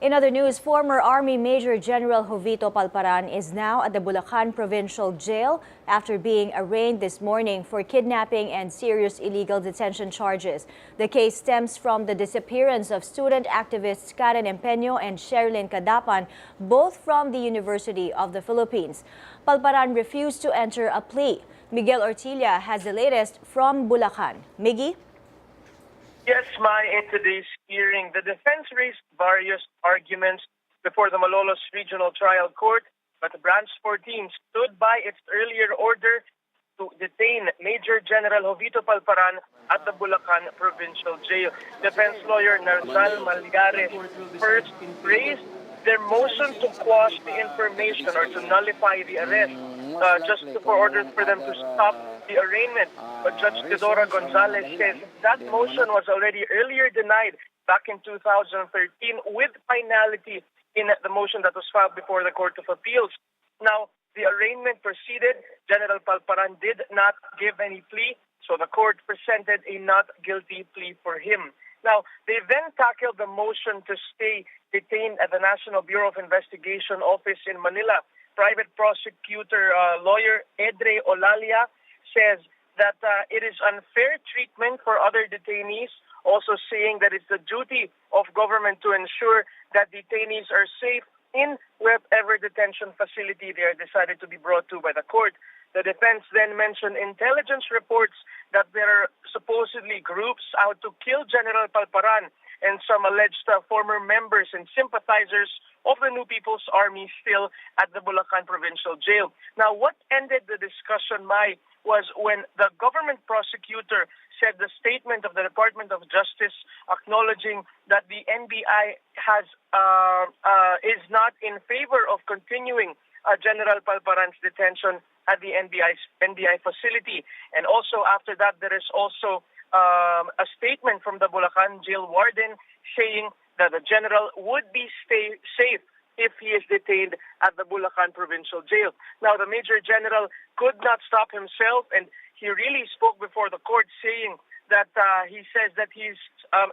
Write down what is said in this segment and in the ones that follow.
In other news, former Army Major General Jovito Palparan is now at the Bulacan Provincial Jail after being arraigned this morning for kidnapping and serious illegal detention charges. The case stems from the disappearance of student activists Karen Empeño and Sherilyn Cadapan, both from the University of the Philippines. Palparan refused to enter a plea. Miguel Ortilla has the latest from Bulacan. Miggy? Yes, in today's hearing, the defense raised various arguments before the Malolos Regional Trial Court, but Branch 14 stood by its earlier order to detain Major General Jovito Palparan at the Bulacan Provincial Jail. Defense lawyer Narzal Malgares first raised their motion to quash the information or to nullify the arrest, just for orders for them to stop the arraignment. But Judge Teodora Gonzalez says that motion was already earlier denied back in 2013 with finality in the motion that was filed before the Court of Appeals. Now, the arraignment proceeded. General Palparan did not give any plea, so the court presented a not guilty plea for him. Now, they then tackled the motion to stay detained at the National Bureau of Investigation office in Manila. Private prosecutor lawyer Edre Olalia says that it is unfair treatment for other detainees, also saying that it's the duty of government to ensure that detainees are safe in wherever detention facility they are decided to be brought to by the court. The defense then mentioned intelligence reports that there are supposedly groups out to kill General Palparan and some alleged former members and sympathizers of the New People's Army still at the Bulacan Provincial Jail. Now, what ended the discussion, was when the government prosecutor said the statement of the Department of Justice acknowledging that the NBI is not in favor of continuing General Palparan's detention at the NBI facility. And also after that, there is also a statement from the Bulacan jail warden saying that the general would be safe if he is detained at the Bulacan Provincial Jail. Now, the Major General could not stop himself, and he really spoke before the court saying that he says that he's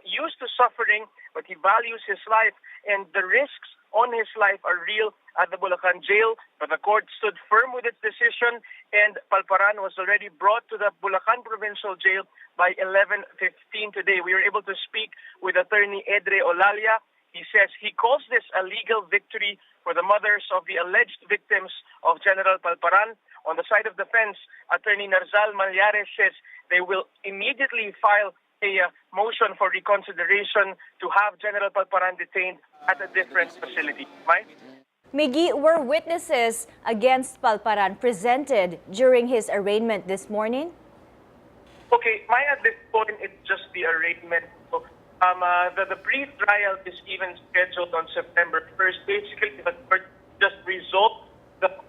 used to suffering, but he values his life, and the risks on his life are real at the Bulacan Jail. But the court stood firm with its decision, and Palparan was already brought to the Bulacan Provincial Jail by 11:15 today. We were able to speak with attorney Edre Olalia. He says he calls this a legal victory for the mothers of the alleged victims of General Palparan. On the side of defense, attorney Narzal Malgares says they will immediately file a motion for reconsideration to have General Palparan detained at a different facility. Miggy, were witnesses against Palparan presented during his arraignment this morning? Okay, at this point, it's just the arraignment. So, the pre-trial is even scheduled on September 1st. Basically, the court just resolved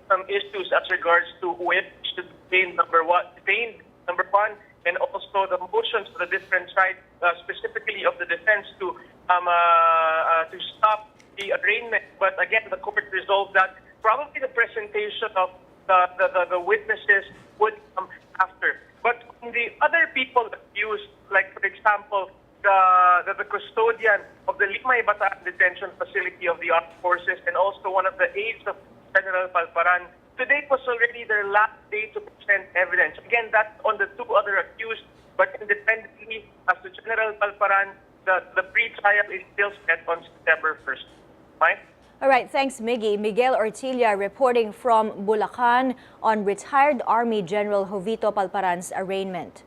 some issues as regards to which to detain number one, and also the motions for the different sides, specifically of the defense to stop the arraignment. But again, the court resolved that probably the presentation of the witnesses would come after. But the other people accused, like for example, the custodian of the Limay Bataan detention facility of the armed forces and also one of the aides of General Palparan, today was already their last day to present evidence. Again, that's on the two other accused, but independently, as to General Palparan, the pre-trial is still set on September 1st. Fine? All right, thanks, Miggy. Miguel Ortilla reporting from Bulacan on retired Army General Jovito Palparan's arraignment.